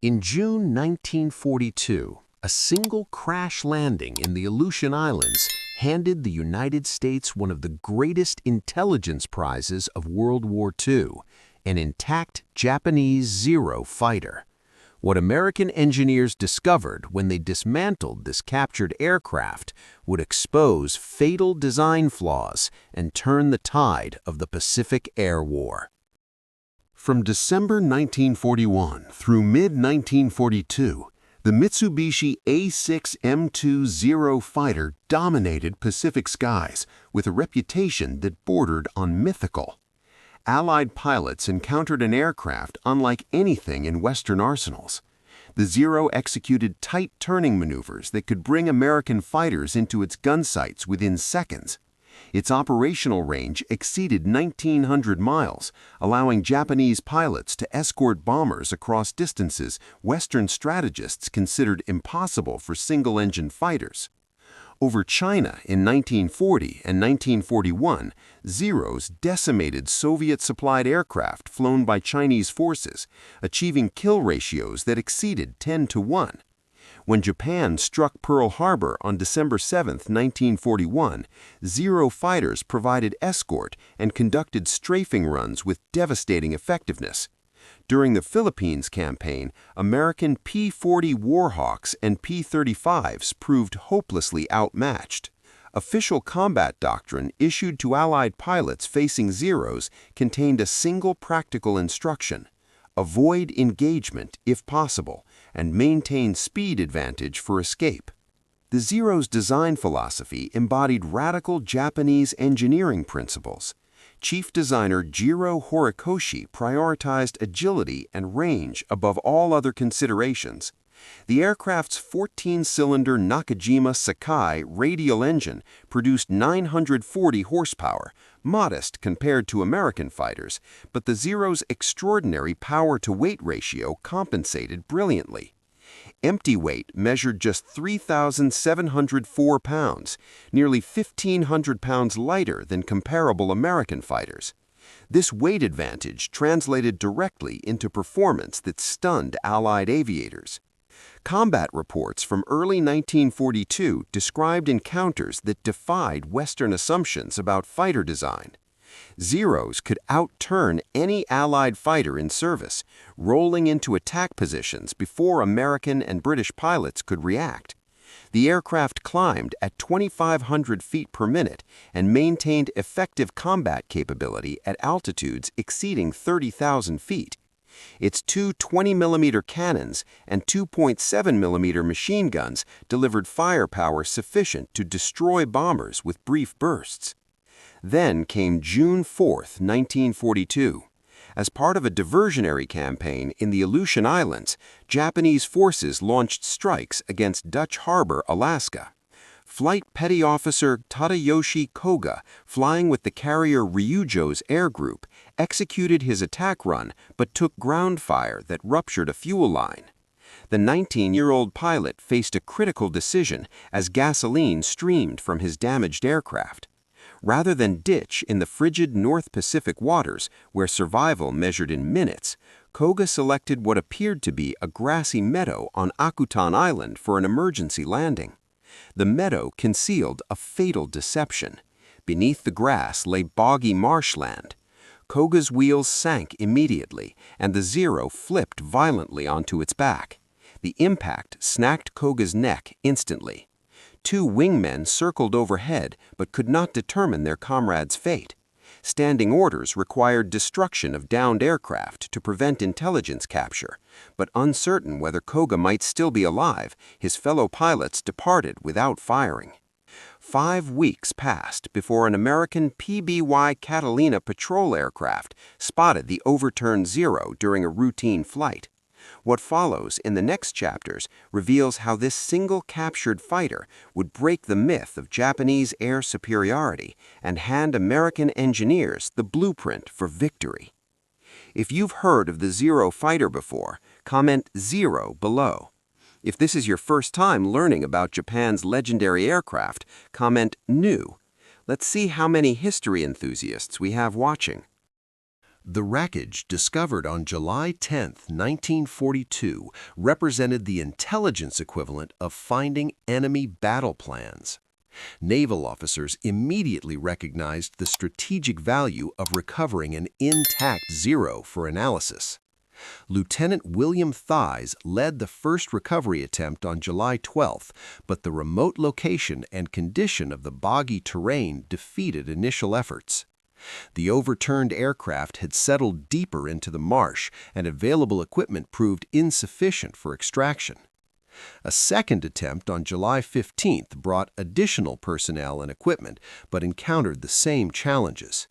In June 1942, a single crash landing in the Aleutian Islands handed the United States one of the greatest intelligence prizes of World War II, an intact Japanese Zero fighter. What American engineers discovered when they dismantled this captured aircraft would expose fatal design flaws and turn the tide of the Pacific Air War. From December 1941 through mid-1942, the Mitsubishi A6M2 Zero fighter dominated Pacific skies with a reputation that bordered on mythical. Allied pilots encountered an aircraft unlike anything in Western arsenals. The Zero executed tight turning maneuvers that could bring American fighters into its gun sights within seconds. Its operational range exceeded 1,900 miles, allowing Japanese pilots to escort bombers across distances Western strategists considered impossible for single-engine fighters. Over China in 1940 and 1941, Zeros decimated Soviet-supplied aircraft flown by Chinese forces, achieving kill ratios that exceeded 10-to-1. When Japan struck Pearl Harbor on December 7, 1941, Zero fighters provided escort and conducted strafing runs with devastating effectiveness. During the Philippines campaign, American P-40 Warhawks and P-35s proved hopelessly outmatched. Official combat doctrine issued to Allied pilots facing Zeros contained a single practical instruction: avoid engagement if possible, and maintain speed advantage for escape. The Zero's design philosophy embodied radical Japanese engineering principles. Chief designer Jiro Horikoshi prioritized agility and range above all other considerations. The aircraft's 14-cylinder Nakajima Sakai radial engine produced 940 horsepower, modest compared to American fighters, but the Zero's extraordinary power-to-weight ratio compensated brilliantly. Empty weight measured just 3,704 pounds, nearly 1,500 pounds lighter than comparable American fighters. This weight advantage translated directly into performance that stunned Allied aviators. Combat reports from early 1942 described encounters that defied Western assumptions about fighter design. Zeros could outturn any Allied fighter in service, rolling into attack positions before American and British pilots could react. The aircraft climbed at 2,500 feet per minute and maintained effective combat capability at altitudes exceeding 30,000 feet. Its two 20-millimeter cannons and 2.7-millimeter machine guns delivered firepower sufficient to destroy bombers with brief bursts. Then came June 4, 1942. As part of a diversionary campaign in the Aleutian Islands, Japanese forces launched strikes against Dutch Harbor, Alaska. Flight Petty Officer Tadayoshi Koga, flying with the carrier Ryujo's air group, executed his attack run but took ground fire that ruptured a fuel line. The 19-year-old pilot faced a critical decision as gasoline streamed from his damaged aircraft. Rather than ditch in the frigid North Pacific waters, where survival measured in minutes, Koga selected what appeared to be a grassy meadow on Akutan Island for an emergency landing. The meadow concealed a fatal deception. Beneath the grass lay boggy marshland. Koga's wheels sank immediately, and the Zero flipped violently onto its back. The impact snapped Koga's neck instantly. Two wingmen circled overhead but could not determine their comrade's fate. Standing orders required destruction of downed aircraft to prevent intelligence capture, but uncertain whether Koga might still be alive, his fellow pilots departed without firing. 5 weeks passed before an American PBY Catalina patrol aircraft spotted the overturned Zero during a routine flight. What follows in the next chapters reveals how this single captured fighter would break the myth of Japanese air superiority and hand American engineers the blueprint for victory. If you've heard of the Zero fighter before, comment 0 below. If this is your first time learning about Japan's legendary aircraft, comment new. Let's see how many history enthusiasts we have watching. The wreckage, discovered on July 10, 1942, represented the intelligence equivalent of finding enemy battle plans. Naval officers immediately recognized the strategic value of recovering an intact Zero for analysis. Lieutenant William Thies led the first recovery attempt on July 12, but the remote location and condition of the boggy terrain defeated initial efforts. The overturned aircraft had settled deeper into the marsh, and available equipment proved insufficient for extraction. A second attempt on July 15 brought additional personnel and equipment, but encountered the same challenges.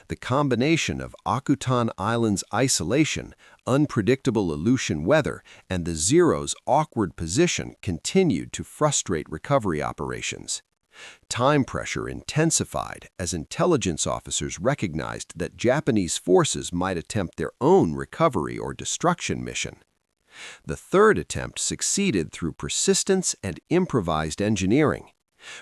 The combination of Akutan Islands isolation, unpredictable Aleutian weather, and the Zero's awkward position continued to frustrate recovery operations. Time pressure intensified as intelligence officers recognized that Japanese forces might attempt their own recovery or destruction mission. The third attempt succeeded through persistence and improvised engineering.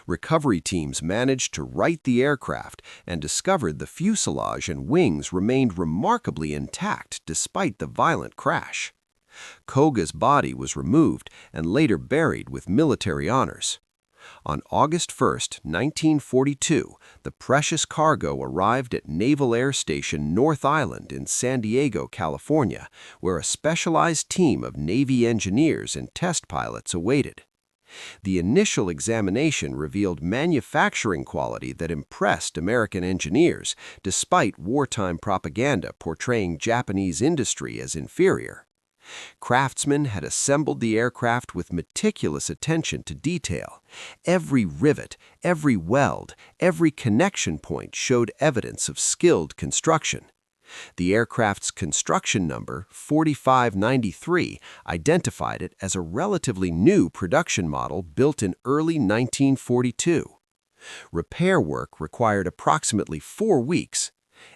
Recovery teams managed to right the aircraft and discovered the fuselage and wings remained remarkably intact despite the violent crash. Koga's body was removed and later buried with military honors. On August 1, 1942, the precious cargo arrived at Naval Air Station North Island in San Diego, California, where a specialized team of Navy engineers and test pilots awaited. The initial examination revealed manufacturing quality that impressed American engineers, despite wartime propaganda portraying Japanese industry as inferior. Craftsmen had assembled the aircraft with meticulous attention to detail. Every rivet, every weld, every connection point showed evidence of skilled construction. The aircraft's construction number, 4593, identified it as a relatively new production model built in early 1942. Repair work required approximately 4 weeks.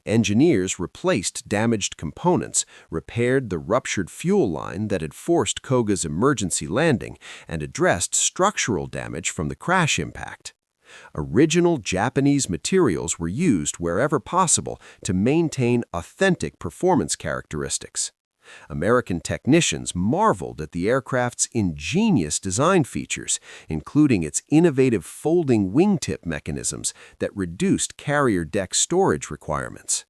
Engineers replaced damaged components, repaired the ruptured fuel line that had forced Koga's emergency landing, and addressed structural damage from the crash impact. Original Japanese materials were used wherever possible to maintain authentic performance characteristics. American technicians marveled at the aircraft's ingenious design features, including its innovative folding wingtip mechanisms that reduced carrier deck storage requirements.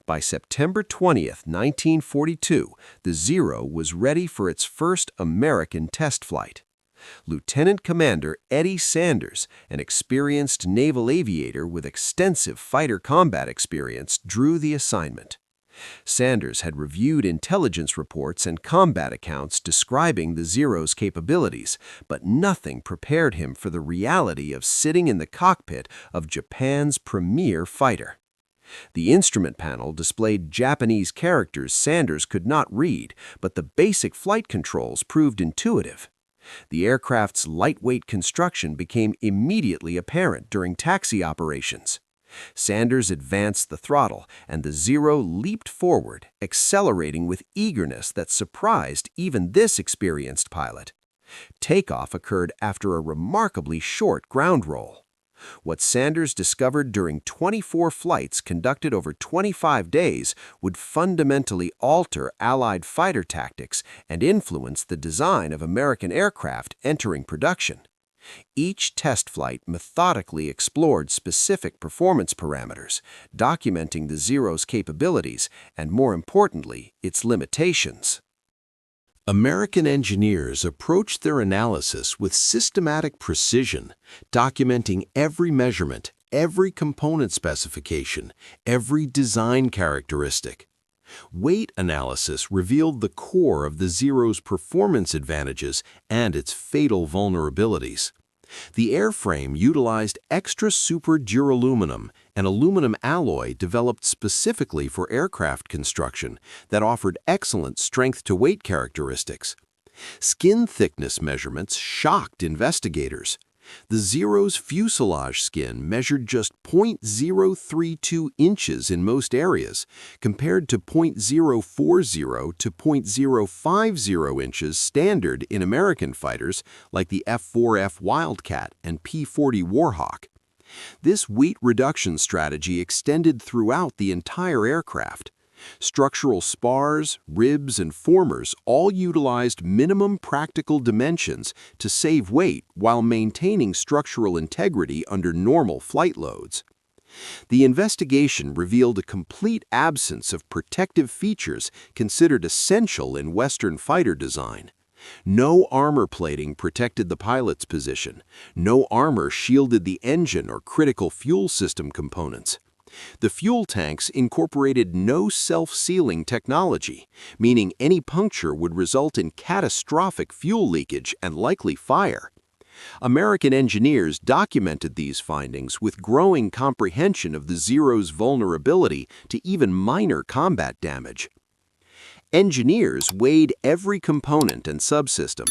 By September 20, 1942, the Zero was ready for its first American test flight. Lieutenant Commander Eddie Sanders, an experienced naval aviator with extensive fighter combat experience, drew the assignment. Sanders had reviewed intelligence reports and combat accounts describing the Zero's capabilities, but nothing prepared him for the reality of sitting in the cockpit of Japan's premier fighter. The instrument panel displayed Japanese characters Sanders could not read, but the basic flight controls proved intuitive. The aircraft's lightweight construction became immediately apparent during taxi operations. Sanders advanced the throttle, and the Zero leaped forward, accelerating with eagerness that surprised even this experienced pilot. Takeoff occurred after a remarkably short ground roll. What Sanders discovered during 24 flights conducted over 25 days would fundamentally alter Allied fighter tactics and influence the design of American aircraft entering production. Each test flight methodically explored specific performance parameters, documenting the Zero's capabilities and, more importantly, its limitations. American engineers approached their analysis with systematic precision, documenting every measurement, every component specification, every design characteristic. Weight analysis revealed the core of the Zero's performance advantages and its fatal vulnerabilities. The airframe utilized extra super duraluminum, an aluminum alloy developed specifically for aircraft construction that offered excellent strength-to-weight characteristics. Skin thickness measurements shocked investigators. The Zero's fuselage skin measured just 0.032 inches in most areas, compared to 0.040 to 0.050 inches standard in American fighters like the F-4F Wildcat and P-40 Warhawk. This weight reduction strategy extended throughout the entire aircraft. Structural spars, ribs, and formers all utilized minimum practical dimensions to save weight while maintaining structural integrity under normal flight loads. The investigation revealed a complete absence of protective features considered essential in Western fighter design. No armor plating protected the pilot's position. No armor shielded the engine or critical fuel system components. The fuel tanks incorporated no self-sealing technology, meaning any puncture would result in catastrophic fuel leakage and likely fire. American engineers documented these findings with growing comprehension of the Zero's vulnerability to even minor combat damage. Engineers weighed every component and subsystem.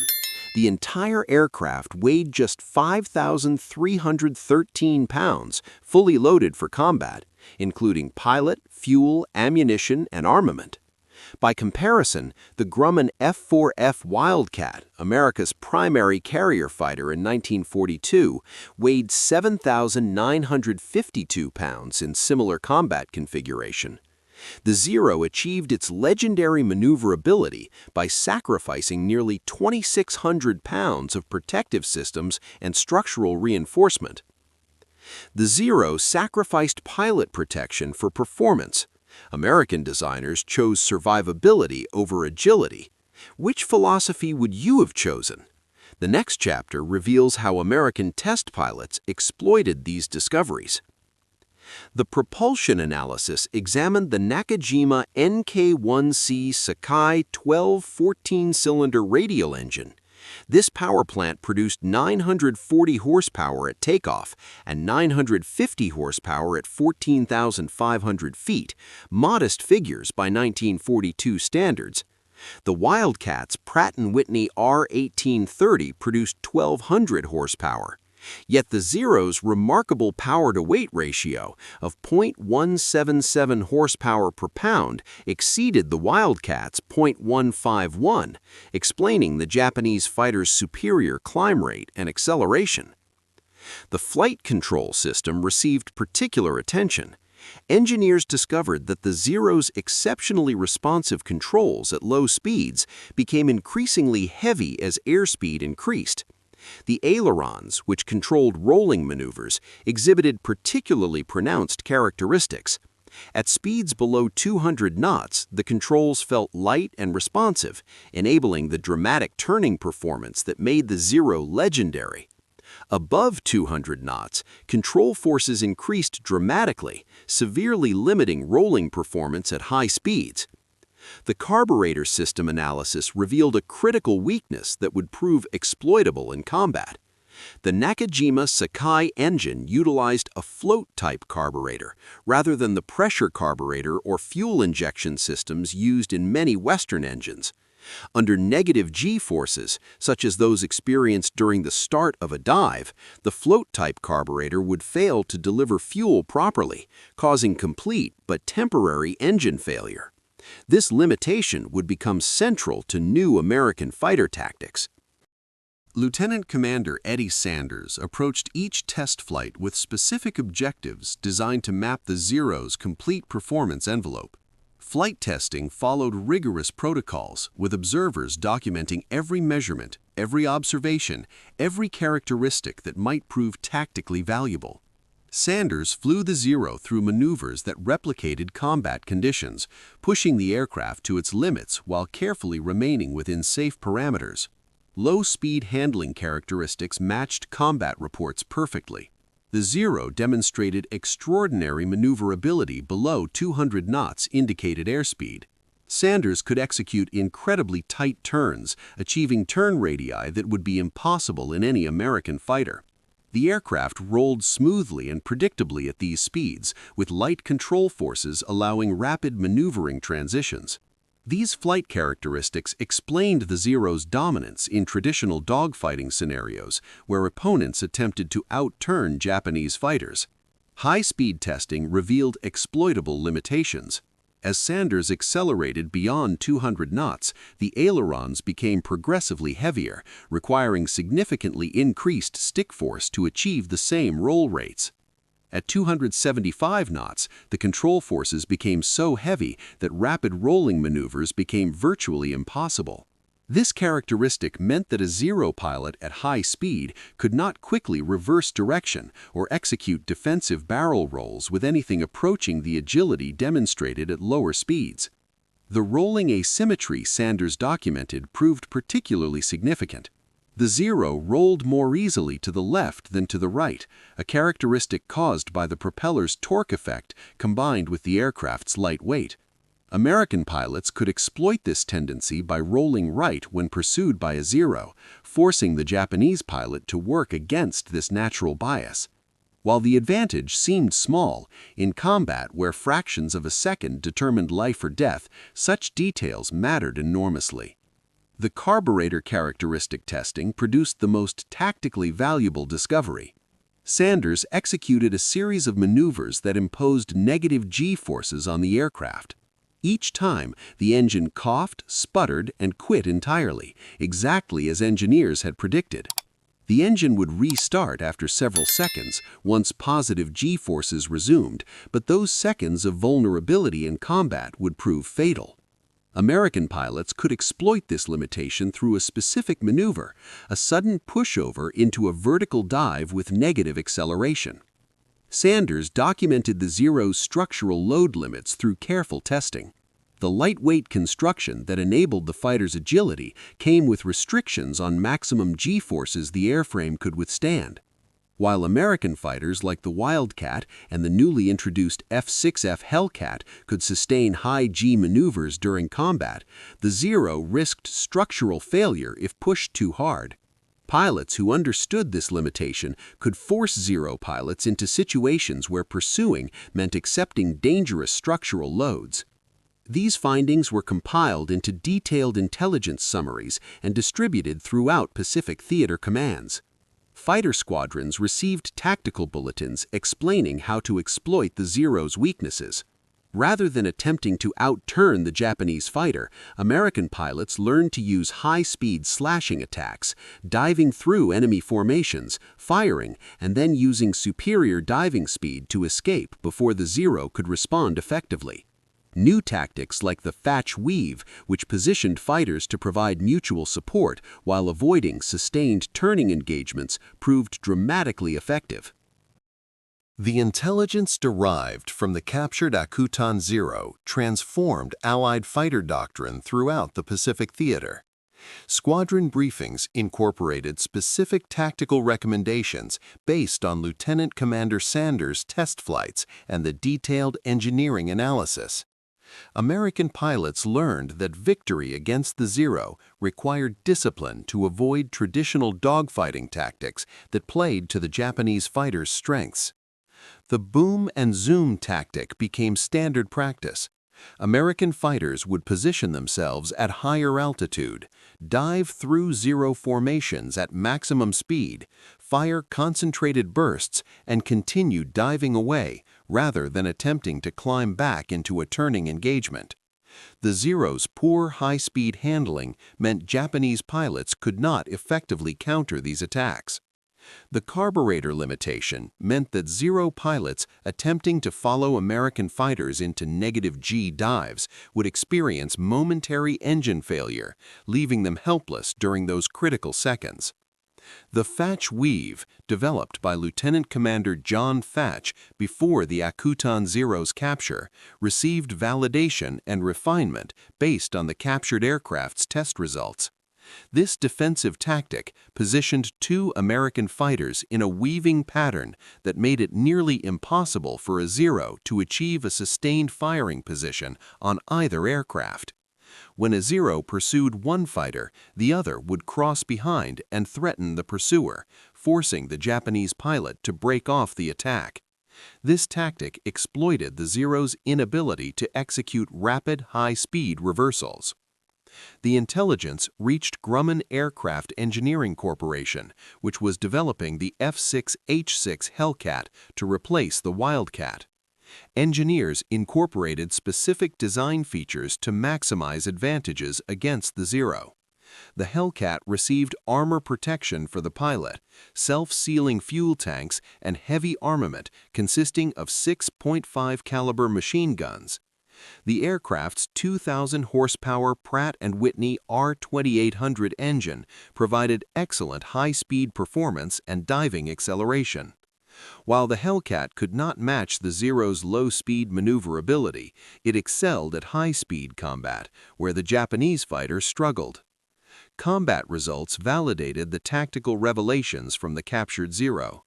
The entire aircraft weighed just 5,313 pounds, fully loaded for combat, including pilot, fuel, ammunition, and armament. By comparison, the Grumman F-4F Wildcat, America's primary carrier fighter in 1942, weighed 7,952 pounds in similar combat configuration. The Zero achieved its legendary maneuverability by sacrificing nearly 2,600 pounds of protective systems and structural reinforcement. The Zero sacrificed pilot protection for performance. American designers chose survivability over agility. Which philosophy would you have chosen? The next chapter reveals how American test pilots exploited these discoveries. The propulsion analysis examined the Nakajima NK-1C Sakai 12 14-cylinder radial engine. This power plant produced 940 horsepower at takeoff and 950 horsepower at 14,500 feet, modest figures by 1942 standards. The Wildcat's Pratt & Whitney R1830 produced 1,200 horsepower. Yet the Zero's remarkable power-to-weight ratio of 0.177 horsepower per pound exceeded the Wildcat's 0.151, explaining the Japanese fighter's superior climb rate and acceleration. The flight control system received particular attention. Engineers discovered that the Zero's exceptionally responsive controls at low speeds became increasingly heavy as airspeed increased. The ailerons, which controlled rolling maneuvers, exhibited particularly pronounced characteristics. At speeds below 200 knots, the controls felt light and responsive, enabling the dramatic turning performance that made the Zero legendary. Above 200 knots, control forces increased dramatically, severely limiting rolling performance at high speeds. The carburetor system analysis revealed a critical weakness that would prove exploitable in combat. The Nakajima Sakai engine utilized a float-type carburetor rather than the pressure carburetor or fuel injection systems used in many Western engines. Under negative G-forces, such as those experienced during the start of a dive, the float-type carburetor would fail to deliver fuel properly, causing complete but temporary engine failure. This limitation would become central to new American fighter tactics. Lieutenant Commander Eddie Sanders approached each test flight with specific objectives designed to map the Zero's complete performance envelope. Flight testing followed rigorous protocols, with observers documenting every measurement, every observation, every characteristic that might prove tactically valuable. Sanders flew the Zero through maneuvers that replicated combat conditions, pushing the aircraft to its limits while carefully remaining within safe parameters. Low-speed handling characteristics matched combat reports perfectly. The Zero demonstrated extraordinary maneuverability below 200 knots indicated airspeed. Sanders could execute incredibly tight turns, achieving turn radii that would be impossible in any American fighter. The aircraft rolled smoothly and predictably at these speeds, with light control forces allowing rapid maneuvering transitions. These flight characteristics explained the Zero's dominance in traditional dogfighting scenarios where opponents attempted to outturn Japanese fighters. High-speed testing revealed exploitable limitations. As Sanders accelerated beyond 200 knots, the ailerons became progressively heavier, requiring significantly increased stick force to achieve the same roll rates. At 275 knots, the control forces became so heavy that rapid rolling maneuvers became virtually impossible. This characteristic meant that a Zero pilot at high speed could not quickly reverse direction or execute defensive barrel rolls with anything approaching the agility demonstrated at lower speeds. The rolling asymmetry Sanders documented proved particularly significant. The Zero rolled more easily to the left than to the right, a characteristic caused by the propeller's torque effect combined with the aircraft's light weight. American pilots could exploit this tendency by rolling right when pursued by a Zero, forcing the Japanese pilot to work against this natural bias. While the advantage seemed small, in combat where fractions of a second determined life or death, such details mattered enormously. The carburetor characteristic testing produced the most tactically valuable discovery. Sanders executed a series of maneuvers that imposed negative G-forces on the aircraft. Each time, the engine coughed, sputtered, and quit entirely, exactly as engineers had predicted. The engine would restart after several seconds once positive G-forces resumed, but those seconds of vulnerability in combat would prove fatal. American pilots could exploit this limitation through a specific maneuver, a sudden pushover into a vertical dive with negative acceleration. Sanders documented the Zero's structural load limits through careful testing. The lightweight construction that enabled the fighter's agility came with restrictions on maximum G-forces the airframe could withstand. While American fighters like the Wildcat and the newly introduced F-6F Hellcat could sustain high G maneuvers during combat, the Zero risked structural failure if pushed too hard. Pilots who understood this limitation could force Zero pilots into situations where pursuing meant accepting dangerous structural loads. These findings were compiled into detailed intelligence summaries and distributed throughout Pacific Theater commands. Fighter squadrons received tactical bulletins explaining how to exploit the Zero's weaknesses. Rather than attempting to outturn the Japanese fighter, American pilots learned to use high-speed slashing attacks, diving through enemy formations, firing, and then using superior diving speed to escape before the Zero could respond effectively. New tactics like the Thatch weave, which positioned fighters to provide mutual support while avoiding sustained turning engagements, proved dramatically effective. The intelligence derived from the captured Akutan Zero transformed Allied fighter doctrine throughout the Pacific Theater. Squadron briefings incorporated specific tactical recommendations based on Lieutenant Commander Sanders' test flights and the detailed engineering analysis. American pilots learned that victory against the Zero required discipline to avoid traditional dogfighting tactics that played to the Japanese fighters' strengths. The boom and zoom tactic became standard practice. American fighters would position themselves at higher altitude, dive through Zero formations at maximum speed, fire concentrated bursts, and continue diving away rather than attempting to climb back into a turning engagement. The Zero's poor high-speed handling meant Japanese pilots could not effectively counter these attacks. The carburetor limitation meant that Zero pilots attempting to follow American fighters into negative G dives would experience momentary engine failure, leaving them helpless during those critical seconds. The Thatch weave, developed by Lieutenant Commander John Thatch before the Akutan Zero's capture, received validation and refinement based on the captured aircraft's test results. This defensive tactic positioned two American fighters in a weaving pattern that made it nearly impossible for a Zero to achieve a sustained firing position on either aircraft. When a Zero pursued one fighter, the other would cross behind and threaten the pursuer, forcing the Japanese pilot to break off the attack. This tactic exploited the Zero's inability to execute rapid, high-speed reversals. The intelligence reached Grumman Aircraft Engineering Corporation, which was developing the F-6H-6 Hellcat to replace the Wildcat. Engineers incorporated specific design features to maximize advantages against the Zero. The Hellcat received armor protection for the pilot, self-sealing fuel tanks, and heavy armament consisting of 6.5 caliber machine guns. The aircraft's 2,000 horsepower Pratt & Whitney R2800 engine provided excellent high-speed performance and diving acceleration. While the Hellcat could not match the Zero's low-speed maneuverability, it excelled at high-speed combat, where the Japanese fighters struggled. Combat results validated the tactical revelations from the captured Zero.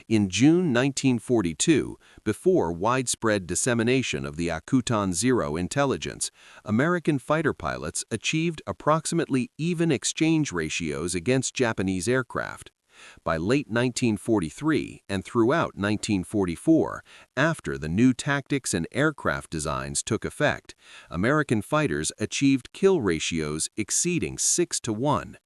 In June 1942, before widespread dissemination of the Akutan Zero intelligence, American fighter pilots achieved approximately even exchange ratios against Japanese aircraft. By late 1943 and throughout 1944, after the new tactics and aircraft designs took effect, American fighters achieved kill ratios exceeding 6-to-1.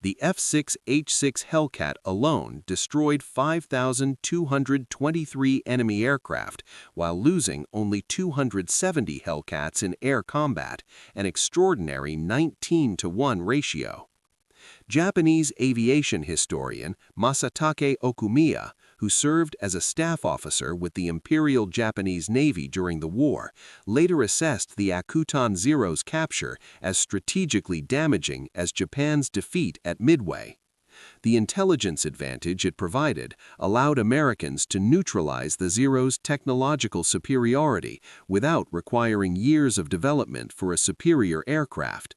The F-6H-6 Hellcat alone destroyed 5,223 enemy aircraft while losing only 270 Hellcats in air combat, an extraordinary 19-to-1 ratio. Japanese aviation historian Masatake Okumiya, who served as a staff officer with the Imperial Japanese Navy during the war, later assessed the Akutan Zero's capture as strategically damaging as Japan's defeat at Midway. The intelligence advantage it provided allowed Americans to neutralize the Zero's technological superiority without requiring years of development for a superior aircraft.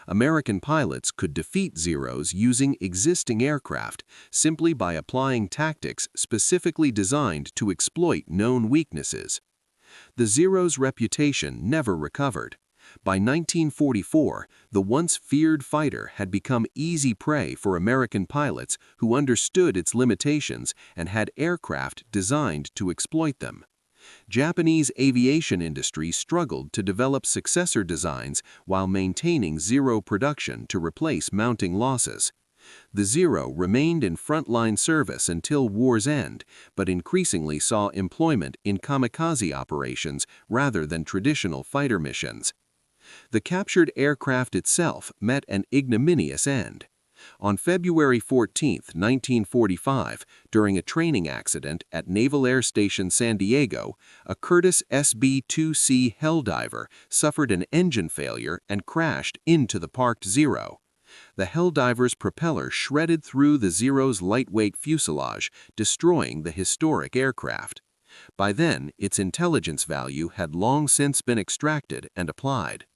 American pilots could defeat Zeros using existing aircraft simply by applying tactics specifically designed to exploit known weaknesses. The Zero's reputation never recovered. By 1944, the once feared fighter had become easy prey for American pilots who understood its limitations and had aircraft designed to exploit them. Japanese aviation industry struggled to develop successor designs while maintaining Zero production to replace mounting losses. The Zero remained in frontline service until war's end, but increasingly saw employment in kamikaze operations rather than traditional fighter missions. The captured aircraft itself met an ignominious end. On February 14, 1945, during a training accident at Naval Air Station San Diego, a Curtiss SB-2C Helldiver suffered an engine failure and crashed into the parked Zero. The Helldiver's propeller shredded through the Zero's lightweight fuselage, destroying the historic aircraft. By then, its intelligence value had long since been extracted and applied.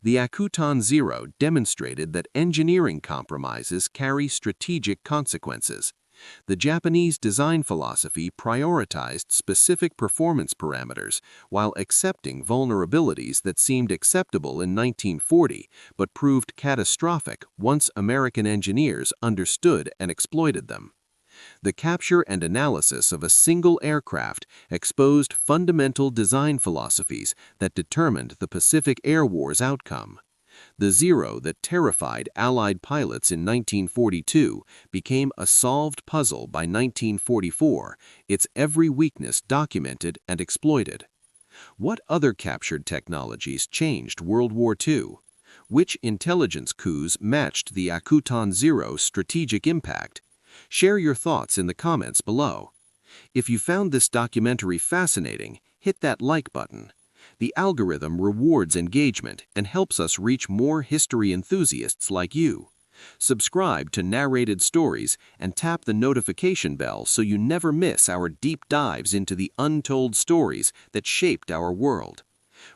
The Akutan Zero demonstrated that engineering compromises carry strategic consequences. The Japanese design philosophy prioritized specific performance parameters while accepting vulnerabilities that seemed acceptable in 1940 but proved catastrophic once American engineers understood and exploited them. The capture and analysis of a single aircraft exposed fundamental design philosophies that determined the Pacific Air War's outcome. The Zero that terrified Allied pilots in 1942 became a solved puzzle by 1944, its every weakness documented and exploited. What other captured technologies changed World War II? Which intelligence coups matched the Akutan Zero's strategic impact? Share your thoughts in the comments below. If you found this documentary fascinating, hit that like button. The algorithm rewards engagement and helps us reach more history enthusiasts like you. Subscribe to Narrated Stories and tap the notification bell so you never miss our deep dives into the untold stories that shaped our world.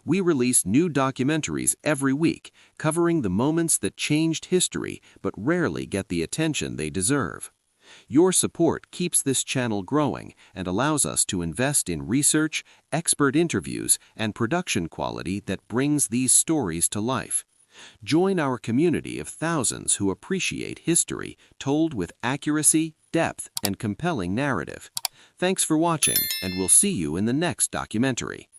We release new documentaries every week, covering the moments that changed history but rarely get the attention they deserve. Your support keeps this channel growing and allows us to invest in research, expert interviews, and production quality that brings these stories to life. Join our community of thousands who appreciate history told with accuracy, depth, and compelling narrative. Thanks for watching, and we'll see you in the next documentary.